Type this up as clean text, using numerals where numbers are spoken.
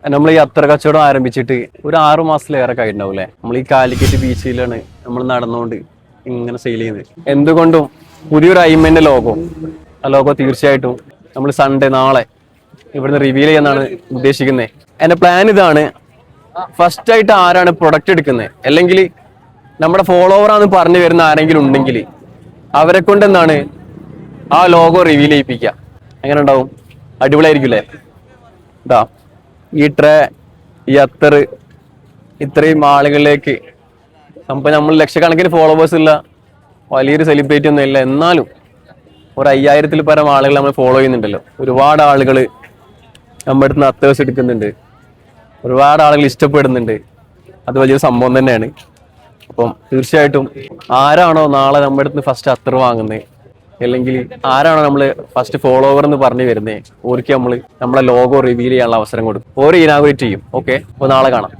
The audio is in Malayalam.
നമ്മൾ ഈ അത്തർ കച്ചവടം ആരംഭിച്ചിട്ട് ഒരു 6 മാസത്തിലേറെ കഴിഞ്ഞിട്ടുണ്ടാവും അല്ലേ? നമ്മൾ ഈ കാലിക്കറ്റ് ബീച്ചിലാണ് നമ്മൾ നടന്നുകൊണ്ട് ഇങ്ങനെ സെയിൽ ചെയ്യുന്നത്. എന്തുകൊണ്ടും പുതിയൊരു ഐമന്റെ ലോഗോ, ആ ലോഗോ തീർച്ചയായിട്ടും നമ്മൾ സൺഡേ നാളെ ഇവിടുന്ന് റിവീൽ ചെയ്യാനാണ് ഉദ്ദേശിക്കുന്നത്. എന്റെ പ്ലാൻ ഇതാണ്. ഫസ്റ്റ് ആയിട്ട് ആരാണ് പ്രൊഡക്റ്റ് എടുക്കുന്നത്, അല്ലെങ്കിൽ നമ്മുടെ ഫോളോവറാന്ന് പറഞ്ഞു വരുന്ന ആരെങ്കിലും ഉണ്ടെങ്കിൽ അവരെ കൊണ്ട് എന്താണ് ആ ലോഗോ റിവീൽ ചെയ്യിപ്പിക്കുക. എങ്ങനെ ഉണ്ടാവും? അടിപൊളിയായിരിക്കില്ലേ? ഇതാ ഈ ട്രേ, ഈ അത്തർ ഇത്രയും ആളുകളിലേക്ക് നമ്മൾ ലക്ഷക്കണക്കിന് ഫോളോവേഴ്സ് ഉള്ള വലിയൊരു സെലിബ്രിറ്റി ഒന്നും ഇല്ല, എന്നാലും ഒരു 5000-ൽ പരം ആളുകൾ നമ്മൾ ഫോളോ ചെയ്യുന്നുണ്ടല്ലോ. ഒരുപാട് ആളുകൾ നമ്മുടെ അടുത്ത് നിന്ന് അത്തേഴ്സ് എടുക്കുന്നുണ്ട്, ഒരുപാട് ആളുകൾ ഇഷ്ടപ്പെടുന്നുണ്ട്. അത് വലിയൊരു സംഭവം തന്നെയാണ്. അപ്പം തീർച്ചയായിട്ടും ആരാണോ നാളെ നമ്മുടെ അടുത്ത് ഫസ്റ്റ് അത്തർ വാങ്ങുന്നത്, അല്ലെങ്കിൽ ആരാണോ നമ്മൾ ഫസ്റ്റ് ഫോളോവർ എന്ന് പറഞ്ഞു വരുന്നത്, ഓർക്ക് നമ്മളെ ലോഗോ റിവീൽ ചെയ്യാനുള്ള അവസരം കൊടുക്കും. ഓരോ ഇനാഗുറേറ്റ് ചെയ്യും. ഓക്കെ, അപ്പോൾ നാളെ കാണാം.